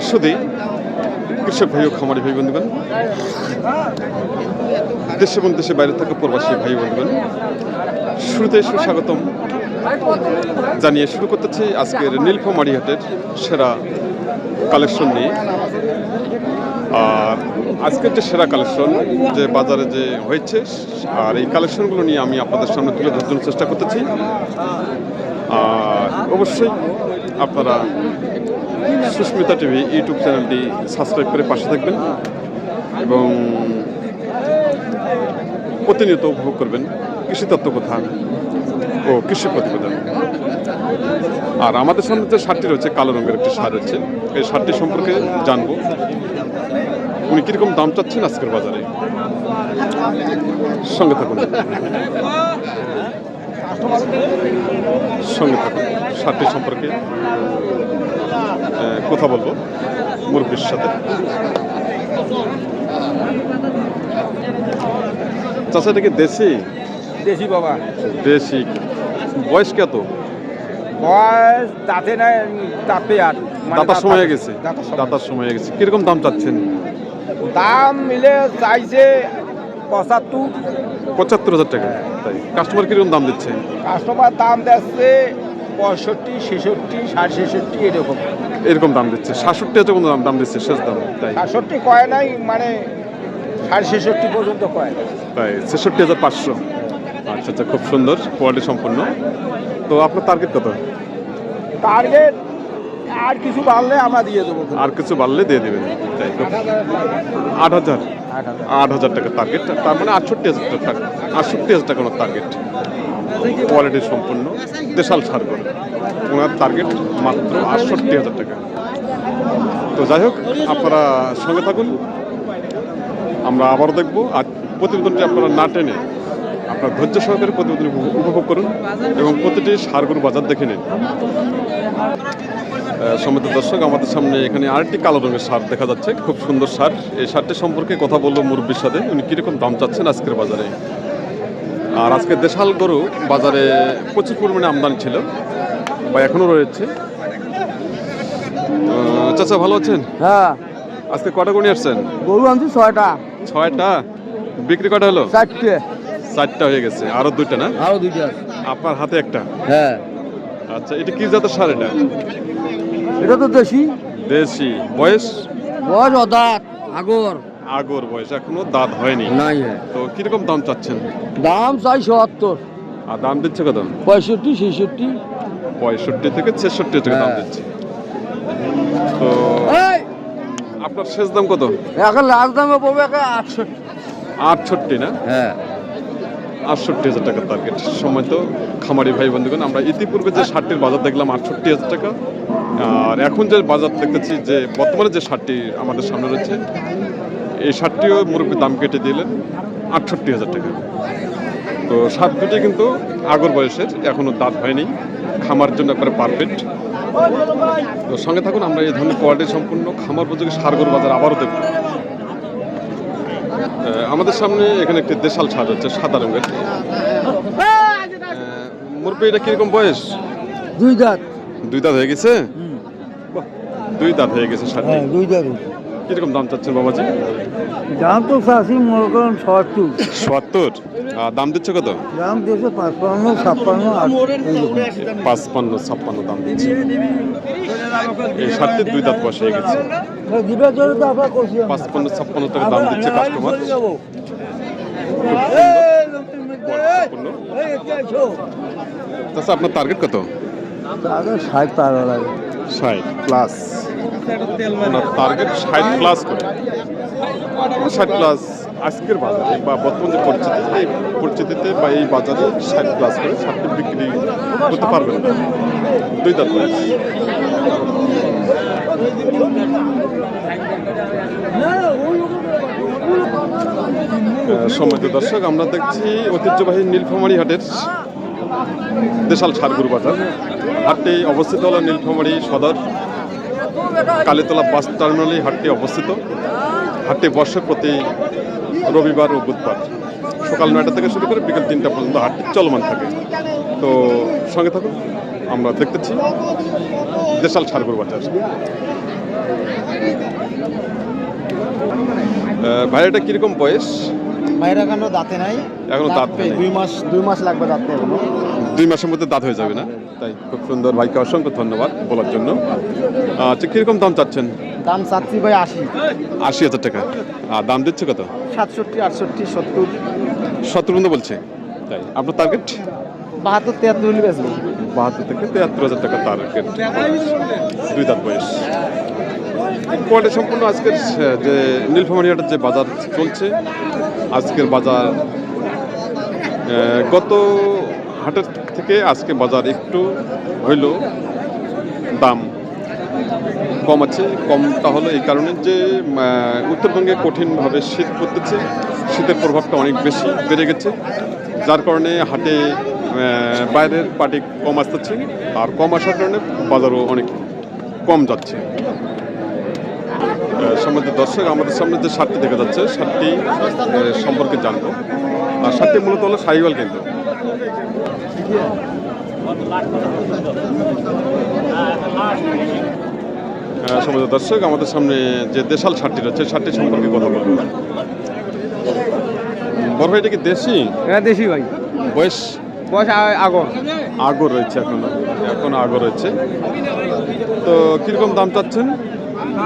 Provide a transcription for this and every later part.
শুধু কৃষক ভাই ও খামারি ভাই বন্ধুগণ, দেশ এবং দেশের বাইরে থাকা প্রবাসী ভাই বন্ধুগণ, শুরুতে সুস্বাগতম জানিয়ে শুরু করতেছি আজকের নীলফামারী হাটের সেরা কালেকশন নিয়ে। আর আজকের যে সেরা কালেকশন যে বাজারে যে হয়েছে, আর এই কালেকশনগুলো নিয়ে আমি আপনাদের সামনে তুলে ধরার জন্য চেষ্টা করতেছি। আর অবশ্যই আপনারা সুস্মিতা টিভি ইউটিউব চ্যানেলটি সাবস্ক্রাইব করে পাশে থাকবেন এবং প্রতিনিয়ত উপভোগ করবেন কৃষি তত্ত্বকথা ও কৃষি প্রতিবেদন। আর আমাদের সামনে যে সারটি রয়েছে, কালো রঙের একটি সার রয়েছে, এই সারটি সম্পর্কে জানবো উনি কীরকম দাম চাচ্ছেন আজকের বাজারে। সঙ্গে থাকুন সারটি সম্পর্কে কথা বলবো মুরব্বির সাথে। চাচা, এটা কি দেশি? দেশি বাবা, দেশি। বয়স কত? বয়স দাঁতে নাই, দাঁতে আর দাতার সময় হয়ে গেছে। দাতার সময় হয়ে গেছে। কিরকম দাম চাচ্ছেন? দাম মিলে চাইছে ৭৫,০০০ টাকা। তাই কাস্টমার কিরকম দাম দিচ্ছে? কাস্টমার দাম দিচ্ছে ৬৫, ৬৬, ৬৬ এরকম এরকম দাম দিচ্ছে। ৬৭ কোনো দাম দিচ্ছে শেষ দাম? তাই ৬৬ কয় নাই, মানে ৬৬ পর্যন্ত কয়। তাই ৬৬,৫০০। আচ্ছা আচ্ছা, খুব সুন্দর, কোয়ালিটি সম্পন্ন। তো আপনার টার্গেট কত? টার্গেট আর কিছু বাড়লে আমরা দিয়ে দেবো। আর কিছু বাড়লে দিয়ে দেবেন? তাই ৮,০০০ টাকা টার্গেট। তার মানে ৬৮,০০০ টাকা। ৬৮,০০০ টাকা ওনার টার্গেট। কোয়ালিটি সম্পন্ন দেশাল সারগর, ওনার টার্গেট মাত্র ৬৮,০০০ টাকা। তো যাই হোক, আপনারা সঙ্গে থাকুন, আমরা আবারও দেখবো। আর প্রতিবেদনটি আপনারা না টেনে আপনার ধৈর্য সহকারে প্রতিবেদন উপভোগ করুন এবং প্রতিটি সারগরু বাজার দেখে নিন। সম্মানিত দর্শক, আমাদের সামনে এখানে আরেকটি কালো রঙের সার দেখা যাচ্ছে, খুব সুন্দর সার। এই সারটি সম্পর্কে কথা বলবো মুরব্বির সাথে, উনি কীরকম দাম চাচ্ছেন আজকের বাজারে। আর আজকে দেশাল গরু বাজারে প্রচুর পরিমাণে আমদানি ছিল বা এখনও রয়েছে। চাচা, ভালো আছেন? হ্যাঁ। আজকে কটা গরু নিয়ে আসছেন? গরু আনছি ৬টা। ৬টা? বিক্রি কটা হলো? ৪টা হয়ে গেছে। আরো 2টা না? আরো 2টা। আপনার হাতে একটা? হ্যাঁ। আচ্ছা, এটা কি জাতের সার? এটা তো দেশি। দেশি। বয়স? বয়স অদাঁত, আগর বয়স, এখনো দাঁত হয়নি। নাই। তো কিরকম দাম চাচ্ছেন? দাম চাই ৭০। আর দাম দিচ্ছে কত? ৬৫, ৬৬। ৬৫ থেকে ৬৬ টাকা দাম দিচ্ছে। তো আপনার শেষ দাম কত? এখন লাস্ট দামে পড়বে ৬৮। ৬৮ না? হ্যাঁ, ৬৮,০০০ টাকা টার্গেট। সময় তো খামারি ভাই বন্ধুগণ, আমরা ইতিপূর্বে যে সারটির বাজার দেখলাম ৬৮,০০০ টাকা, আর এখন যে বাজার দেখতেছি, যে বর্তমানে যে সারটি আমাদের সামনে রয়েছে, এই সারটিও মুরব্বী দাম কেটে দিলেন ৬৮,০০০ টাকা। তো সার দুটি কিন্তু আগর বয়সের, এখনও দাঁত হয়নি, খামার জন্য একবারে পারফেক্ট। তো সঙ্গে থাকুন, আমরা এই ধরনের কোয়ালিটি সম্পূর্ণ খামার উপযোগী সারগর বাজার আবারও দেখব। আমাদের সামনে এখানে একটি দেশাল সার হচ্ছে সাদা রঙের। মুরব্বী, এটা কিরকম বয়স? 2 দাঁত। 2 দাঁত হয়ে গেছে? 2 দাঁত হয়ে গেছে সার। 2 দাঁত। কিরকম দাম চাচ্ছেন বাবাজি? দাম তো চাচ্ছি মনে করেন ৭০। ৭০? দাম দিচ্ছে কত? দাম দিচ্ছে ৫৫, ৫৬। ৫৫, ৫৬ দাম দিচ্ছে। এই সারটি 2 দাঁত বয়স হয়ে গেছে। ৫৫, ৫৬ টাকা দাম দিচ্ছে কাস্টমার। আচ্ছা, আপনার টার্গেট কত? ৬০ পার লাগে। ৬০+। আপনার টার্গেট ৬০+ করে। ৬০+ আজকের বাজারে বা বর্তমান যে পরিস্থিতিতে বা এই বাজারে ৬০+ করে সারটি বিক্রি করতে পারবেন না। 2 দাঁত বয়স। সম্মানিত দর্শক, আমরা দেখছি ঐতিহ্যবাহী নীলফামারী হাটের দেশাল সারগরু বাজার। হাটটি অবস্থিত হলো নীলফামারী সদর কালীতলা বাস টার্মিনালে হাটটি অবস্থিত। হাটটি বর্ষে প্রতি রবিবার ও বুধবার সকাল 9টা থেকে শুরু করে বিকেল 3টা পর্যন্ত হাটটি চলমান থাকে। তো সঙ্গে থাকুন, আমরা দেখতেছি দেশাল সার গরু বাজার। ভাই এটা কিরকম বয়স? ভাইরা এখনো দাঁতে নাই, এখনো দাঁত পেয়ে নেই। 2 মাস লাগবে দাঁতে এখনো। 2 মাসের মধ্যে দাঁত হয়ে যাবে না? তাই খুব সুন্দর, ভাইকে অসংখ্য ধন্যবাদ বলার জন্য। আচ্ছা, কিরকম দাম চাচ্ছেন? দাম চাচ্ছি ভাই 80, 80,000 টাকা। আর দাম দিচ্ছে কত? 67, 68, 70, 70 পর্যন্ত বলছে। তাই আপনার টার্গেট? 72, 73 হলে বেচবো। 72 থেকে 73,000 টাকা টার্গেট। 2 দাঁত বয়স। কোয়ালিটি সম্পূর্ণ আজকের যে নীলফামারী হাটের যে বাজার চলছে, আজকের বাজার গত হাটের থেকে আজকে বাজার একটু হইল দাম কম আছে। কমটা হলো এই কারণে যে উত্তরবঙ্গে কঠিনভাবে শীত পড়তেছে, শীতের প্রভাবটা অনেক বেশি বেড়ে গেছে, যার কারণে হাটে বাইরের পার্টি কম আসতেছে, আর কম আসার কারণে বাজারও অনেক কম যাচ্ছে। সম্মানিত দর্শক, আমাদের সামনে যে শার্টটি দেখা যাচ্ছে, শার্টটি সম্পর্কে জানবো। আর শার্টটি মূলত হলো সাইওয়াল, কিন্তু সম্মানিত দর্শক, আমাদের সামনে যে দেশাল শার্টটি রয়েছে, শার্টটি সম্পর্কে কথা বলবো। বড় ভাই, এটা কি দেশি? এটা দেশি ভাই। বয়স আগর আগর রয়েছে, এখনো আগর রয়েছে। তো কিরকম দাম চাচ্ছেন?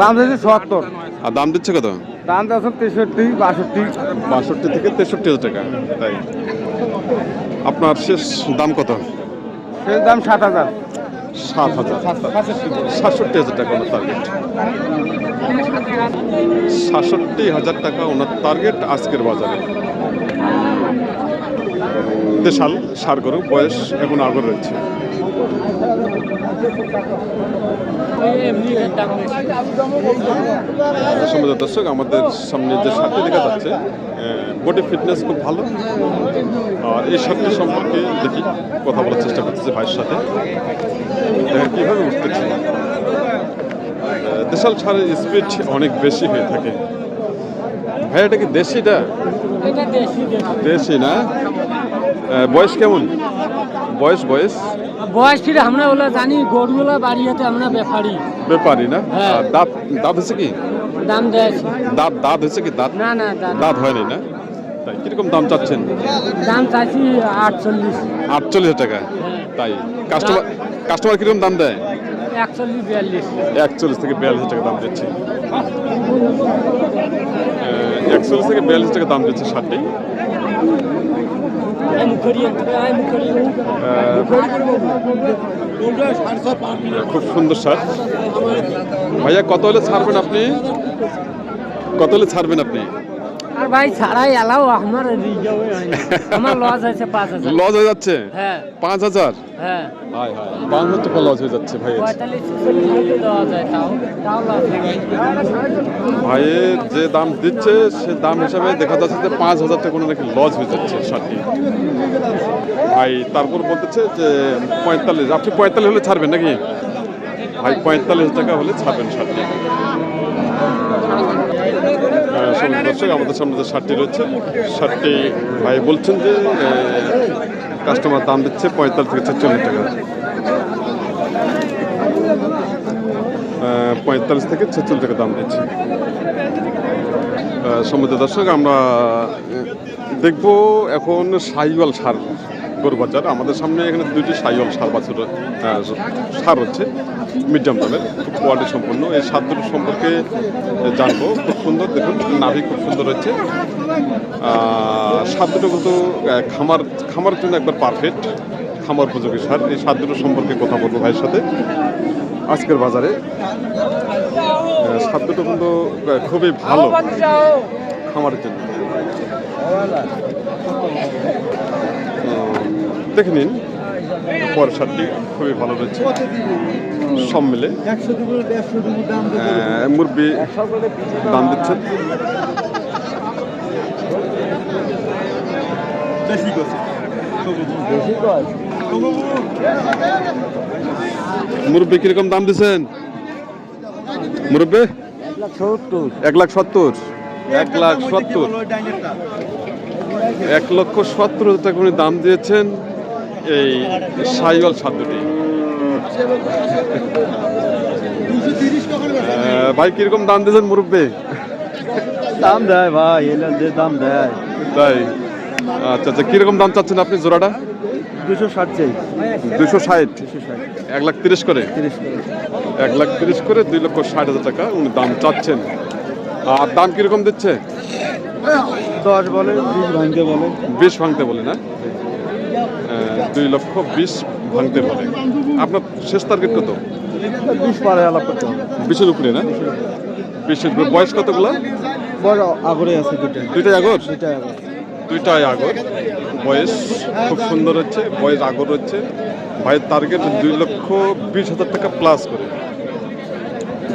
দাম দিয়েছে 70, আর দাম দিচ্ছে কত? দাম দিয়েছে 63, 62, 62 থেকে 63,000 টাকা। তাই আপনার শেষ দাম কত? এর দাম 7000, 67,000 টাকা ওনার টার্গেট। 67,000 টাকা ওনার টার্গেট আজকের বাজারে। দেশাল সার গরু, বয়স এখন আগর রয়েছে। সম্মানিত দর্শক, আমাদের সামনে যে শার্টটি দেখা যাচ্ছে, বডি ফিটনেস খুব ভালো। আর এই শার্টটি সম্পর্কে দেখি কথা বলার চেষ্টা করতেছি ভাইয়ের সাথে, কীভাবে উঠতেছে। দেশাল সারের স্পিড অনেক বেশি হয়ে থাকে। ভাই, এটা কি দেশিটা? দেশি না? বয়স কেমন? বয়স ফির আমরা ওলা জানি, গরুগুলা বাড়িয়াতে আমরা ব্যাপারী না? হ্যাঁ। আর দাঁত হয়েছে কি? দাম দিয়েছি। দাঁত হয়েছে কি? দাঁত না দাঁত হয়নি না? তাই কিরকম দাম চাচ্ছেন? দাম চাইছি 48, 48,000 টাকা। তাই কাস্টমার কিরকম দাম দেয়? 41, 42। 41 থেকে 42,000 টাকা দাম দিচ্ছে। 41 থেকে 42 টাকা দাম দিচ্ছে শার্টটি। খুব সুন্দর শার্ট। ভাইয়া, কত হলে ছাড়বেন আপনি? আর ভাই ছাড়াই এলাও আমার আমার লস হয়েছে 5,000। লস হয়ে যাচ্ছে? হ্যাঁ 5,000? হ্যাঁ, 5,000 টাকা লস হয়ে যাচ্ছে ভাইয়ের। 45 দেওয়া যায়, তাও লস নেই ভাই। ভাইয়ের যে দাম দিচ্ছে সে দাম হিসাবে দেখা যাচ্ছে যে 5,000 টাকা কোনো নাকি লস হয়ে যাচ্ছে শার্টটি। ভাই তারপর বলতেছে যে 45। আপনি 45 হলে ছাড়বেন নাকি ভাই? 45,000 টাকা হলে ছাড়বেন শার্টটি। দর্শক, আমাদের সামনে যে শার্টটি রয়েছে, শার্টটি ভাই বলছেন যে কাস্টমার দাম দিচ্ছে 45 থেকে 46 টাকা। 45 থেকে 46 টাকা দাম দিচ্ছে। সম্মানিত দর্শক, আমরা দেখব এখন সাইওয়াল সার গরু বাজার। আমাদের সামনে এখানে 2টি সাইওয়াল সার হচ্ছে মিডিয়াম দামের, খুব কোয়ালিটি সম্পন্ন। এই সার দুটো সম্পর্কে জানবো। খুব সুন্দর, দেখুন নাভি খুব সুন্দর হচ্ছে। সার দুটো কিন্তু খামারের জন্য একবার পারফেক্ট, খামার উপযোগী সার। এই সার দুটো সম্পর্কে কথা বলবো ভাইয়ের সাথে। আজকের বাজারে সার দুটো কিন্তু খুবই ভালো খামারের জন্য। দেখে নিন, পরের শার্টটি খুবই ভালো রয়েছে। সব মিলে মুরব্বি দাম দিচ্ছেন। মুরব্বি কিরকম দাম দিচ্ছেন? মুরব্বি 1,70,000 1,70,000 টাকা উনি দাম দিয়েছেন এই সাইওয়াল সার দুটি। ভাই কিরকম দাম দিয়েছেন মুরব্বী? দাম দেয় ভাই, এলার যে দাম দেয়। তাই আচ্ছা আচ্ছা, কিরকম দাম চাচ্ছেন আপনি জোড়াটা? 260 চাই। 260, 260, 1,30,000 করে। 30 করে। 1,30,000 করে 2,60,000 টাকা উনি দাম চাচ্ছেন। আর দাম কিরকম দিচ্ছে? 10 বলে, 20 ভাঙতে বলে। 20 ভাঙতে বলে না? 2,20,000 ভাঙতে বলে। আপনার শেষ টার্গেট কত? 20 পারে আলাপ করতে হবে। 20-এর উপরে না? 20-এর উপরে। বয়স কতগুলো? বড় আগরে আছে দুটো। দুইটাই আগর? দুইটা আগর। দুইটাই আগর। বয়স খুব সুন্দর হচ্ছে, বয়স আগর হচ্ছে। ভাইয়ের টার্গেট 2,20,000 টাকা প্লাস করে।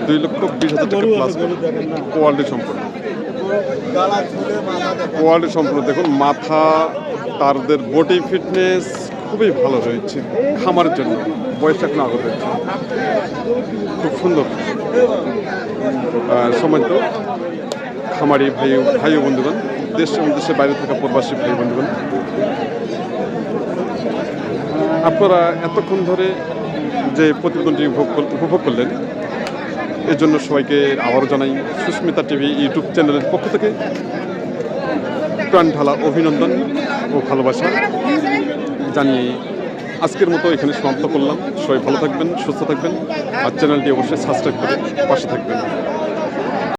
2,20,000 টাকা প্লাস করে। কোয়ালিটি সম্পূর্ণ, কোয়ালিটি সম্পূর্ণ। দেখুন মাথা, তারদের বডি ফিটনেস খুবই ভালো রয়েছে খামারের জন্য। বয়সটা এখন আগর রয়েছে, খুব সুন্দর। সময় তো খামারি ভাই ও বন্ধুগণ, দেশ এবং দেশের বাইরে থাকা প্রবাসী ভাই বন্ধুগণ, আপনারা এতক্ষণ ধরে যে প্রতিবেদনটি উপভোগ করলেন, এর জন্য সবাইকে আবারও জানাই সুস্মিতা টিভি ইউটিউব চ্যানেলের পক্ষ থেকে প্রাণ ঢালা অভিনন্দন ও ভালোবাসা জানিয়ে আজকের মতো এখানে সমাপ্ত করলাম। সবাই ভালো থাকবেন, সুস্থ থাকবেন, আর চ্যানেলটি অবশ্যই সাবস্ক্রাইব করে পাশে থাকবেন।